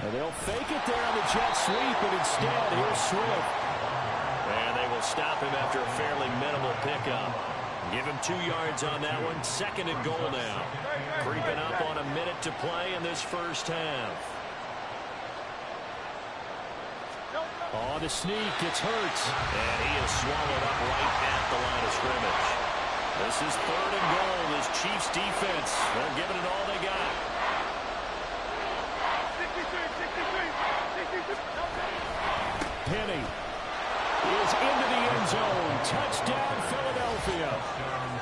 And they'll fake it there on the jet sweep, and instead, here's Swift. And they will stop him after a fairly minimal pickup. Give him 2 yards on that one. Second and goal now. Creeping up on a minute to play in this first half. On the sneak, it's Hurts. And he is swallowed up right at the line of scrimmage. This is third and goal. This Chiefs defense, they're giving it all they got. Penny is into the end zone. Touchdown, Philadelphia.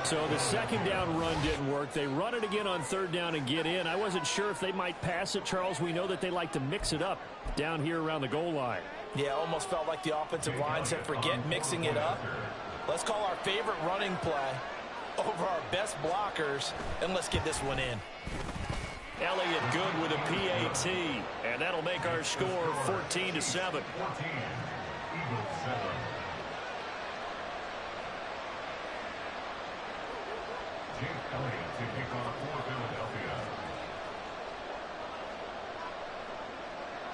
So the second down run didn't work. They run it again on third down and get in. I wasn't sure if they might pass it, Charles. We know that they like to mix it up down here around the goal line. Yeah, almost felt like the offensive line said, forget mixing it up. Let's call our favorite running play over our best blockers, and let's get this one in. Elliott good with a PAT, and that'll make our score 14-7.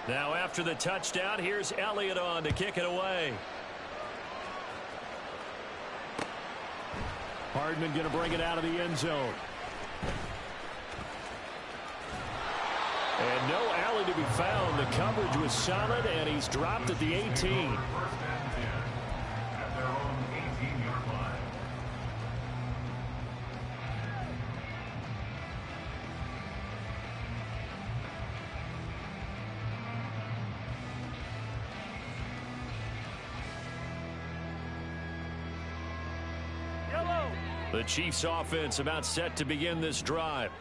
Now after the touchdown, here's Elliott on to kick it away. Hardman going to bring it out of the end zone. And no alley to be found. The coverage was solid, and he's dropped at the 18. The Chiefs offense about set to begin this drive.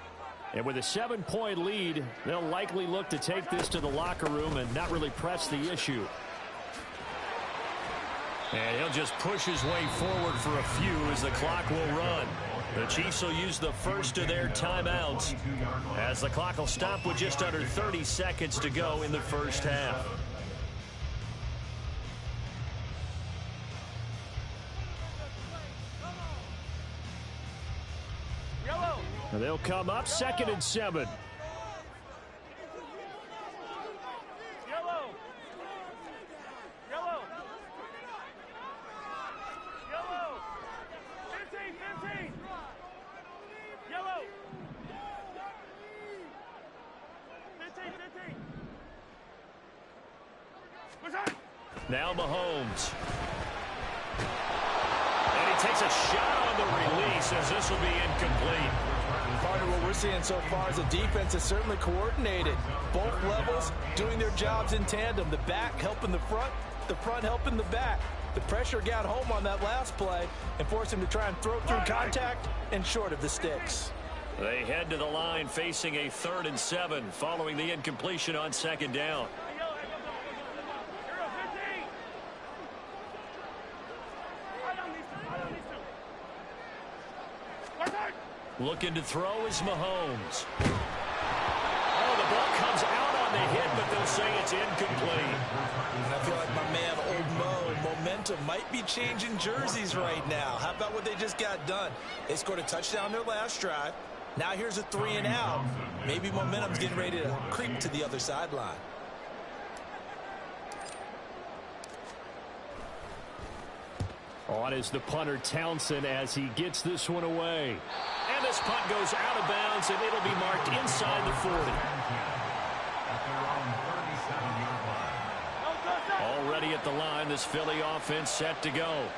And with a 7-point lead, they'll likely look to take this to the locker room and not really press the issue. And he'll just push his way forward for a few as the clock will run. The Chiefs will use the first of their timeouts as the clock will stop with just under 30 seconds to go in the first half. And they'll come up 2nd and 7. Now Mahomes. And he takes a shot on the release as this will be incomplete. Partner, what we're seeing so far is the defense is certainly coordinated. Both levels doing their jobs in tandem. The back helping the front helping the back. The pressure got home on that last play and forced him to try and throw through contact and short of the sticks. They head to the line facing a 3rd and 7 following the incompletion on 2nd down. Looking to throw is Mahomes. Oh, the ball comes out on the hit, but they'll say it's incomplete. I feel like my man, Old Mo, momentum might be changing jerseys right now. How about what they just got done? They scored a touchdown their last drive. Now here's a 3 and out. Maybe momentum's getting ready to creep to the other sideline. On is the punter Townsend as he gets this one away. And this punt goes out of bounds, and it'll be marked inside the 40. Already at the line, this Philly offense set to go.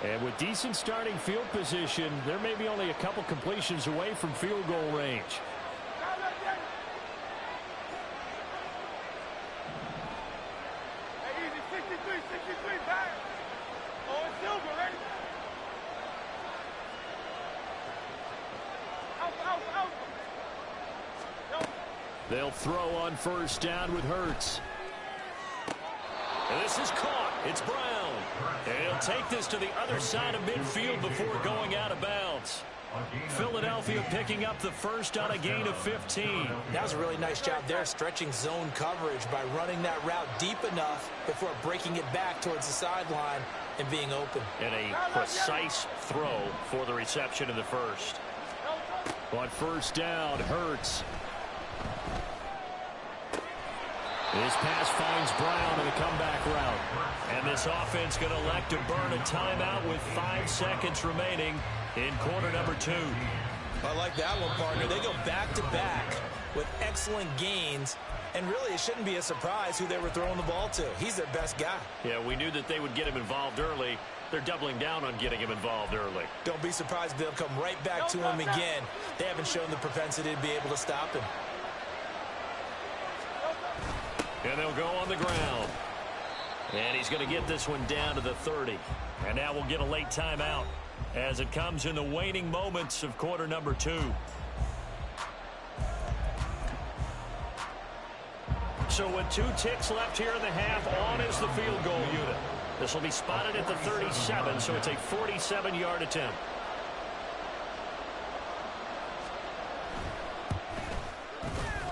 And with decent starting field position, there may be only a couple completions away from field goal range. Hey, easy, 63, back. Oh, it's Silver, They'll throw on first down with Hurts. And this is caught. It's Brown. And he'll take this to the other side of midfield before going out of bounds. Philadelphia picking up the first on a gain of 15. That was a really nice job there, stretching zone coverage by running that route deep enough before breaking it back towards the sideline and being open. And a precise throw for the reception in the first. On first down, Hurts. This pass finds Brown in the comeback route. And this offense going to elect to burn a timeout with 5 seconds remaining in quarter number 2. I like that one, partner. They go back-to-back with excellent gains, and really it shouldn't be a surprise who they were throwing the ball to. He's their best guy. Yeah, we knew that they would get him involved early. They're doubling down on getting him involved early. Don't be surprised they'll come right back to him again. They haven't shown the propensity to be able to stop him. And they'll go on the ground. And he's going to get this one down to the 30. And now we'll get a late timeout as it comes in the waning moments of quarter number 2. So with 2 ticks left here in the half, on is the field goal unit. This will be spotted at the 37, so it's a 47-yard attempt.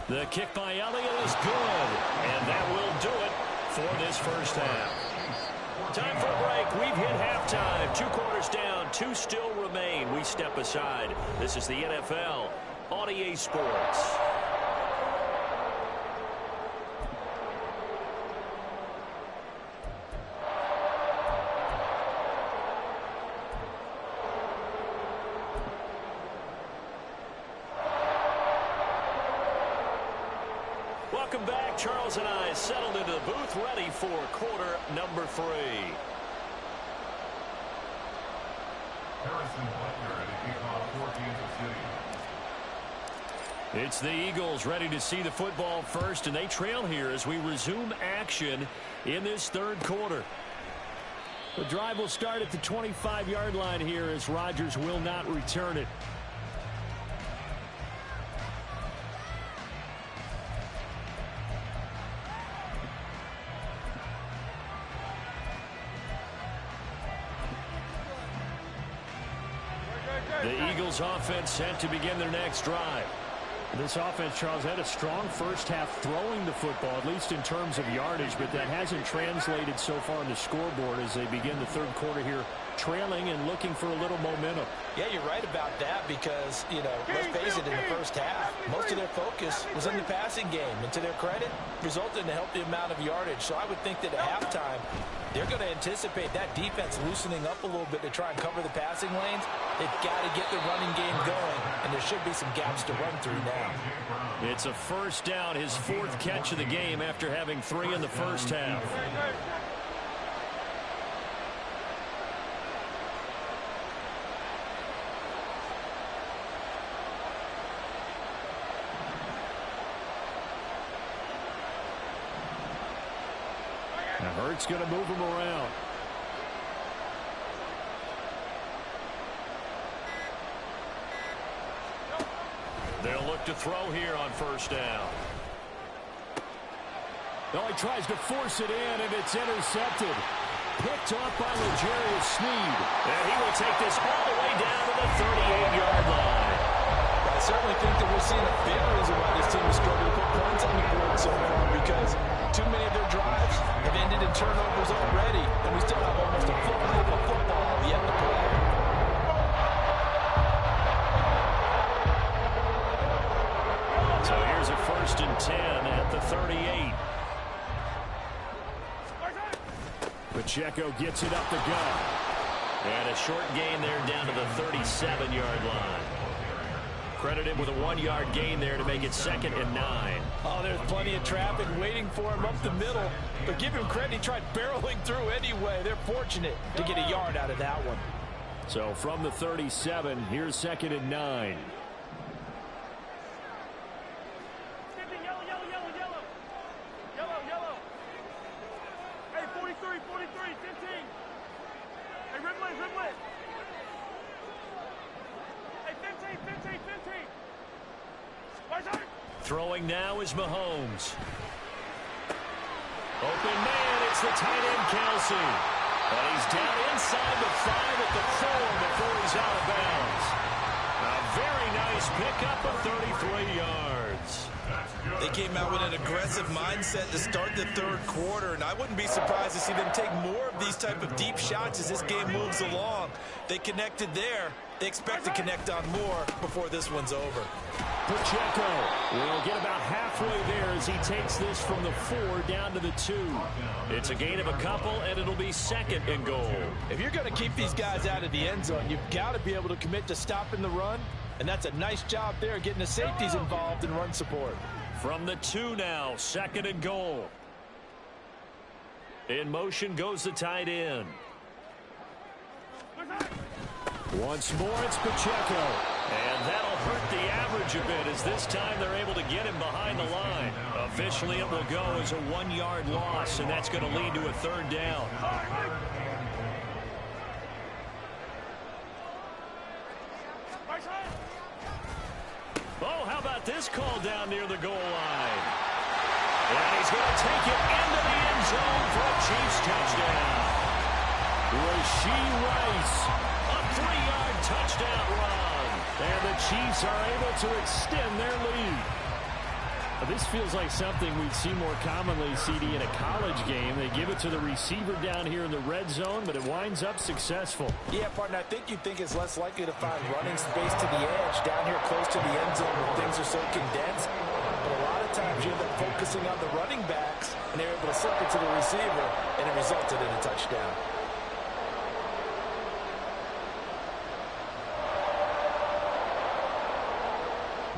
The kick by Elliott is good, and that will do it for this first half. Time for a break. We've hit halftime. 2 quarters down, 2 still remain. We step aside. This is the NFL on EA Sports. Welcome back. Charles and I settled into the booth, ready for quarter number 3. Harrison Butler at a kickoff for Kansas City. It's the Eagles ready to see the football first, and they trail here as we resume action in this third quarter. The drive will start at the 25-yard line here as Rodgers will not return it. The Eagles offense set to begin their next drive. This offense, Charles, had a strong first half throwing the football, at least in terms of yardage, but that hasn't translated so far on the scoreboard as they begin the third quarter here, trailing and looking for a little momentum. Yeah, you're right about that because, let's face it, in the first half, most of their focus was in the passing game. And to their credit, resulted in a healthy amount of yardage. So I would think that at halftime, they're going to anticipate that defense loosening up a little bit to try and cover the passing lanes. They've got to get the running game going, and there should be some gaps to run through now. It's a first down, his 4th catch of the game after having 3 in the first half. Now Hurts going to move him around. They'll look to throw here on first down. Oh, he tries to force it in, and it's intercepted. Picked up by L'Jarius Sneed. And he will take this all the way down to the 38-yard line. I certainly think that we're seeing a big reason why this team is struggling to put points on the board so far, because too many of their drives have ended in turnovers already, and we still have almost a full half of football yet to play. So here's a 1st and 10 at the 38. Pacheco gets it up the gut. And a short gain there down to the 37-yard line. Credited with a 1-yard gain there to make it 2nd and 9. Oh, there's plenty of traffic waiting for him up the middle. But give him credit, he tried barreling through anyway. They're fortunate to get a yard out of that one. So from the 37, here's 2nd and 9. Yellow. Hey, 43, 15. Hey, Ridley. Hey, 15. Right side. Throwing now is Mahomes. Open man, it's the tight end, Kelsey. And he's down inside the 5 at the 4 before he's out of bounds. A very nice pickup of 33 yards. They came out with an aggressive mindset to start the third quarter, and I wouldn't be surprised to see them take more of these type of deep shots as this game moves along. They connected there. They expect to connect on more before this one's over. Pacheco will get about halfway there as he takes this from the 4 down to the 2. It's a gain of a couple, and it'll be 2nd and goal. If you're going to keep these guys out of the end zone, you've got to be able to commit to stopping the run, and that's a nice job there getting the safeties involved in run support. From the 2 now, 2nd and goal. In motion goes the tight end. Once more, it's Pacheco. And that'll hurt the average a bit as this time they're able to get him behind the line. Officially, it will go as a 1-yard loss, and that's going to lead to a 3rd down. Oh, how about this call down near the goal line? And he's going to take it into the end zone for a Chiefs touchdown. Rashee Rice, a 3-yard touchdown run. And the Chiefs are able to extend their lead. This feels like something we'd see more commonly, CD, in a college game. They give it to the receiver down here in the red zone, but it winds up successful. Yeah, partner, I think you think it's less likely to find running space to the edge down here close to the end zone where things are so condensed. But a lot of times you end up focusing on the running backs, and they're able to slip it to the receiver, and it resulted in a touchdown.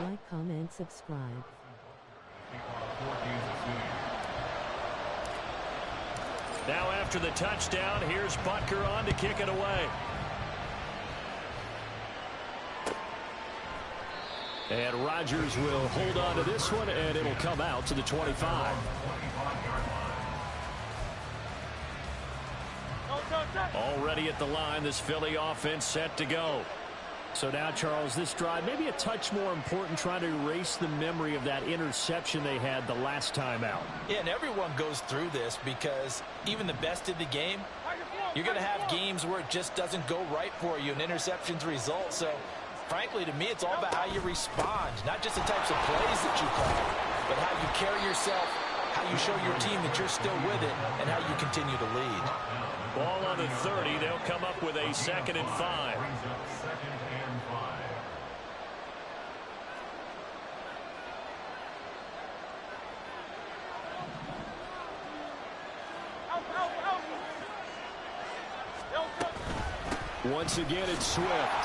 Like, comment, subscribe. Now after the touchdown, here's Butker on to kick it away. And Rodgers will hold on to this one, and it'll come out to the 25. Already at the line, this Philly offense set to go. So now, Charles, this drive maybe a touch more important, trying to erase the memory of that interception they had the last time out. Yeah, and everyone goes through this because even the best in the game, you're going to have games where it just doesn't go right for you and interceptions result. So, frankly, to me, it's all about how you respond, not just the types of plays that you call, but how you carry yourself, how you show your team that you're still with it, and how you continue to lead. Ball on the 30. They'll come up with a 2nd and 5. Once again, it's Swift.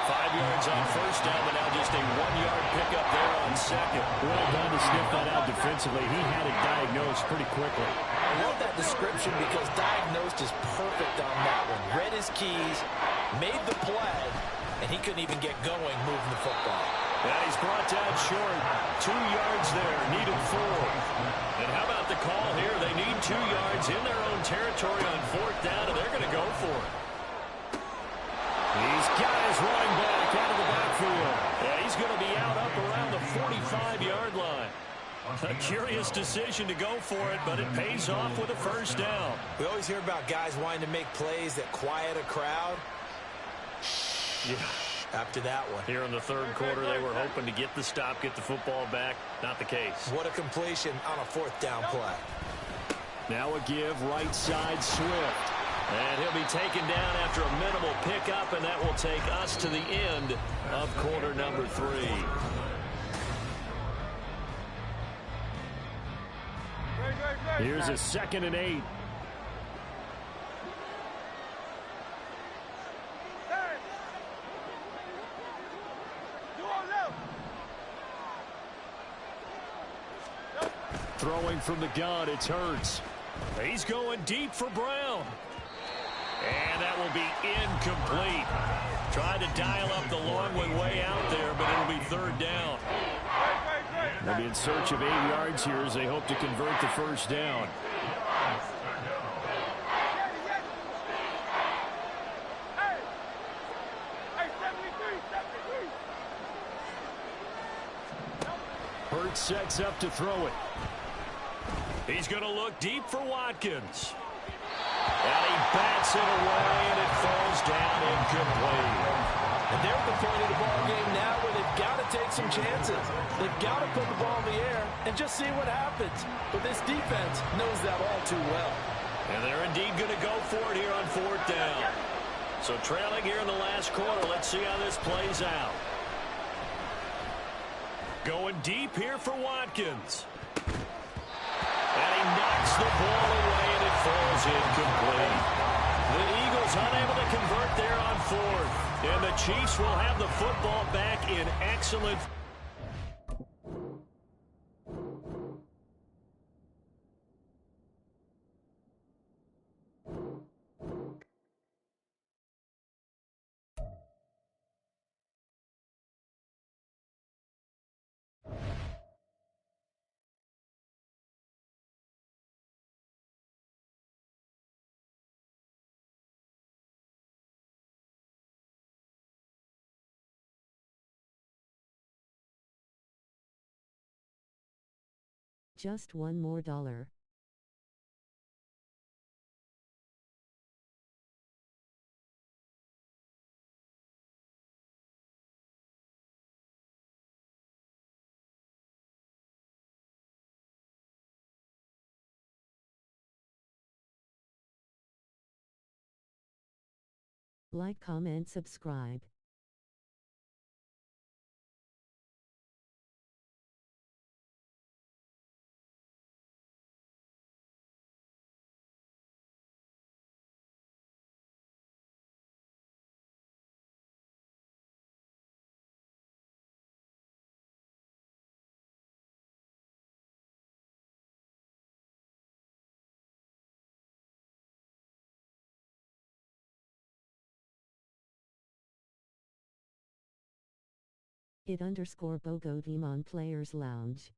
5 yards on first down, but now just a 1-yard pickup there on 2nd. Well done to sniff that out defensively. He had it diagnosed pretty quickly. I love that description because diagnosed is perfect on that one. Read his keys, made the play, and he couldn't even get going moving the football. And he's brought down short. 2 yards there, needed 4. And how about the call here? They need 2 yards in their own territory on 4th down, and they're going to go for it. He's got his running back out of the backfield. Yeah, he's going to be out up around the 45-yard line. A curious decision to go for it, but it pays off with a first down. We always hear about guys wanting to make plays that quiet a crowd. Yeah. After that one. Here in the third quarter, they were hoping to get the stop, get the football back. Not the case. What a completion on a 4th down play. Now a give right side Swift. And he'll be taken down after a minimal pickup, and that will take us to the end of quarter number 3. Here's a 2nd and 8. Throwing from the gun, it's Hurts. He's going deep for Brown. And that will be incomplete. Tried to dial up the long one way out there, but it'll be 3rd down. They'll be in search of 8 yards here as they hope to convert the first down. Hurts sets up to throw it. He's going to look deep for Watkins. And he bats it away, and it falls down incomplete. And they're at the point of the ball game now where they've got to take some chances. They've got to put the ball in the air and just see what happens. But this defense knows that all too well. And they're indeed going to go for it here on fourth down. So trailing here in the last quarter, let's see how this plays out. Going deep here for Watkins. And he knocks the ball away, and it falls incomplete. The Eagles unable to convert there on fourth. And the Chiefs will have the football back in excellent. Just one more dollar. Like, comment, subscribe. _Bogo Demon Players Lounge.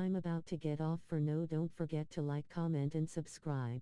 I'm about to get off for no. Don't forget to like, comment and subscribe.